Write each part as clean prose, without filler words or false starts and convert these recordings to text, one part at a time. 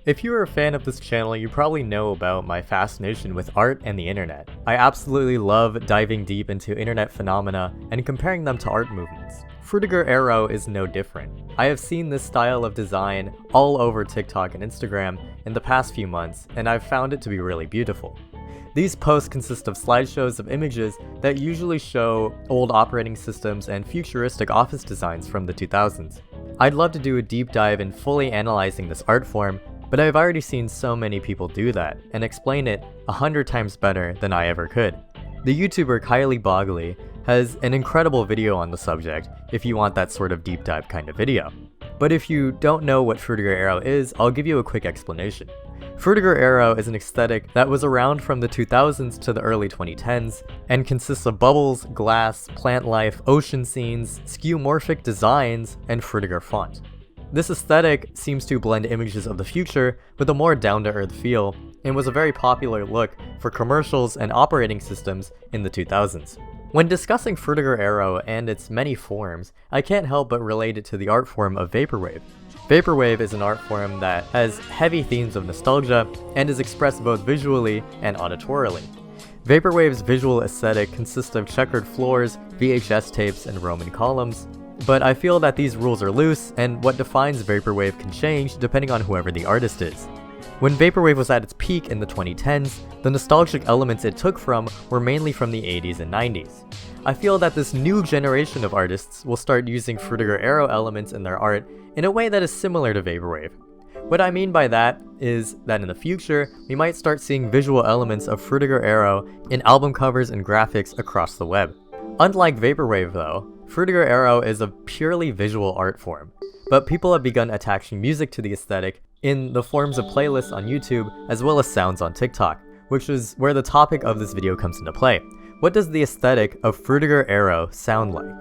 If you are a fan of this channel, you probably know about my fascination with art and the internet. I absolutely love diving deep into internet phenomena and comparing them to art movements. Frutiger Aero is no different. I have seen this style of design all over TikTok and Instagram in the past few months, and I've found it to be really beautiful. These posts consist of slideshows of images that usually show old operating systems and futuristic office designs from the 2000s. I'd love to do a deep dive in fully analyzing this art form, but I've already seen so many people do that and explain it 100 times better than I ever could. The YouTuber Kylie Bogley has an incredible video on the subject if you want that sort of deep dive kind of video. But if you don't know what Frutiger Aero is, I'll give you a quick explanation. Frutiger Aero is an aesthetic that was around from the 2000s to the early 2010s and consists of bubbles, glass, plant life, ocean scenes, skeuomorphic designs, and Frutiger font. This aesthetic seems to blend images of the future with a more down-to-earth feel and was a very popular look for commercials and operating systems in the 2000s. When discussing Frutiger Aero and its many forms, I can't help but relate it to the art form of Vaporwave. Vaporwave is an art form that has heavy themes of nostalgia and is expressed both visually and auditorily. Vaporwave's visual aesthetic consists of checkered floors, VHS tapes, and Roman columns, but I feel that these rules are loose, and what defines Vaporwave can change depending on whoever the artist is. When Vaporwave was at its peak in the 2010s, the nostalgic elements it took from were mainly from the 80s and 90s. I feel that this new generation of artists will start using Frutiger Aero elements in their art in a way that is similar to Vaporwave. What I mean by that is that in the future, we might start seeing visual elements of Frutiger Aero in album covers and graphics across the web. Unlike Vaporwave though, Frutiger Aero is a purely visual art form, but people have begun attaching music to the aesthetic in the forms of playlists on YouTube as well as sounds on TikTok, which is where the topic of this video comes into play. What does the aesthetic of Frutiger Aero sound like?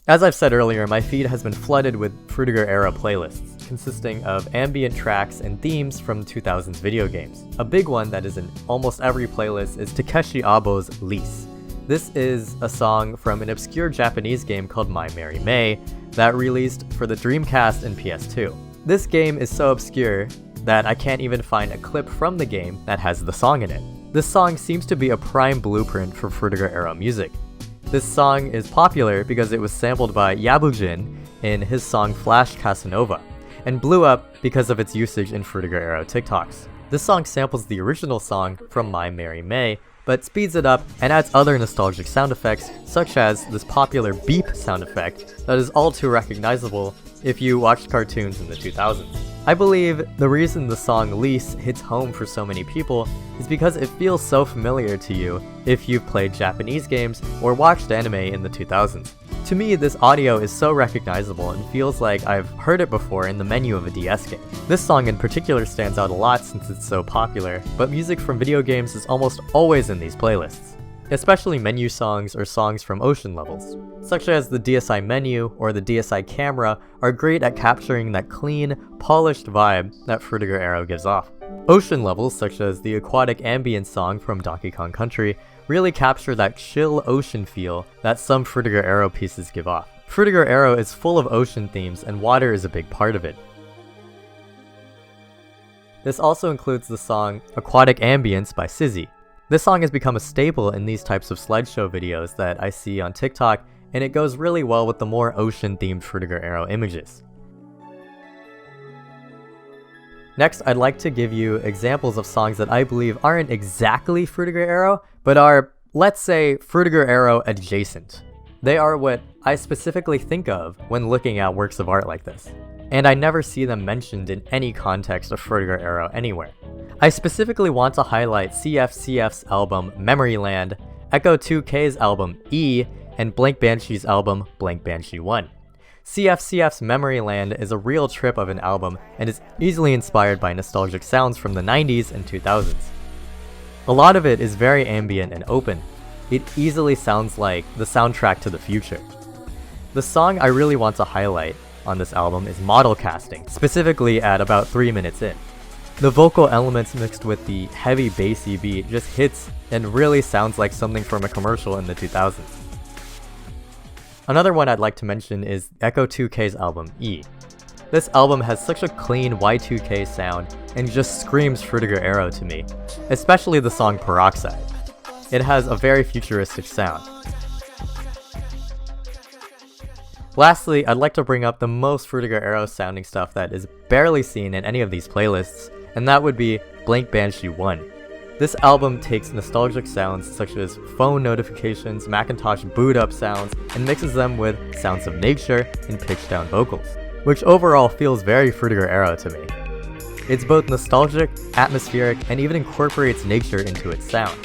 As I've said earlier, my feed has been flooded with Frutiger Aero playlists, consisting of ambient tracks and themes from 2000s video games. A big one that is in almost every playlist is Takeshi Abo's Lise. This is a song from an obscure Japanese game called My Merry May that released for the Dreamcast and PS2. This game is so obscure that I can't even find a clip from the game that has the song in it. This song seems to be a prime blueprint for Frutiger Aero music. This song is popular because it was sampled by Yabujin in his song Flash Casanova, and blew up because of its usage in Frutiger Aero TikToks. This song samples the original song from My Merry May, but speeds it up and adds other nostalgic sound effects, such as this popular beep sound effect that is all too recognizable if you watched cartoons in the 2000s. I believe the reason the song Lise hits home for so many people is because it feels so familiar to you if you've played Japanese games or watched anime in the 2000s. To me, this audio is so recognizable and feels like I've heard it before in the menu of a DS game. This song in particular stands out a lot since it's so popular, but music from video games is almost always in these playlists, especially menu songs or songs from ocean levels, such as the DSi menu or the DSi camera are great at capturing that clean, polished vibe that Frutiger Aero gives off. Ocean levels, such as the aquatic ambience song from Donkey Kong Country, really capture that chill ocean feel that some Frutiger Aero pieces give off. Frutiger Aero is full of ocean themes and water is a big part of it. This also includes the song Aquatic Ambience by Sizzy. This song has become a staple in these types of slideshow videos that I see on TikTok, and it goes really well with the more ocean-themed Frutiger Aero images. Next, I'd like to give you examples of songs that I believe aren't exactly Frutiger Aero, but are, let's say, Frutiger Aero-adjacent. They are what I specifically think of when looking at works of art like this, and I never see them mentioned in any context of Frutiger Aero anywhere. I specifically want to highlight CFCF's album Memoryland, Echo 2K's album E, and Blank Banshee's album Blank Banshee 1. CFCF's Memoryland is a real trip of an album and is easily inspired by nostalgic sounds from the 90s and 2000s. A lot of it is very ambient and open. It easily sounds like the soundtrack to the future. The song I really want to highlight on this album is Model Casting, specifically at about 3 minutes in. The vocal elements mixed with the heavy bassy beat just hits and really sounds like something from a commercial in the 2000s. Another one I'd like to mention is Echo 2K's album E. This album has such a clean Y2K sound and just screams Frutiger Aero to me, especially the song Peroxide. It has a very futuristic sound. Lastly, I'd like to bring up the most Frutiger Aero sounding stuff that is barely seen in any of these playlists, and that would be Blank Banshee 1. This album takes nostalgic sounds such as phone notifications, Macintosh boot up sounds, and mixes them with sounds of nature and pitched down vocals, which overall feels very Frutiger Aero to me. It's both nostalgic, atmospheric, and even incorporates nature into its sound.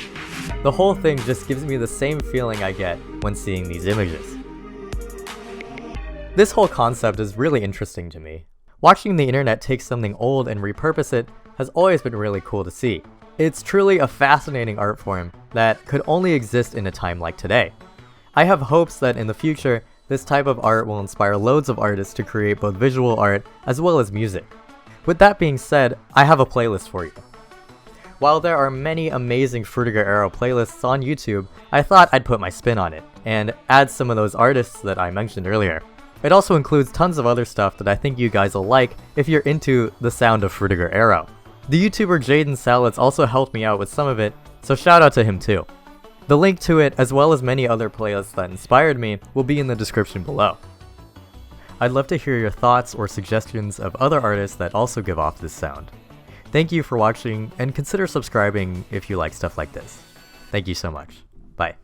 The whole thing just gives me the same feeling I get when seeing these images. This whole concept is really interesting to me. Watching the internet take something old and repurpose it has always been really cool to see. It's truly a fascinating art form that could only exist in a time like today. I have hopes that in the future, this type of art will inspire loads of artists to create both visual art as well as music. With that being said, I have a playlist for you. While there are many amazing Frutiger Aero playlists on YouTube, I thought I'd put my spin on it, and add some of those artists that I mentioned earlier. It also includes tons of other stuff that I think you guys will like if you're into the sound of Frutiger Aero. The YouTuber Jaden Salads also helped me out with some of it, so shout out to him too. The link to it, as well as many other playlists that inspired me, will be in the description below. I'd love to hear your thoughts or suggestions of other artists that also give off this sound. Thank you for watching, and consider subscribing if you like stuff like this. Thank you so much. Bye.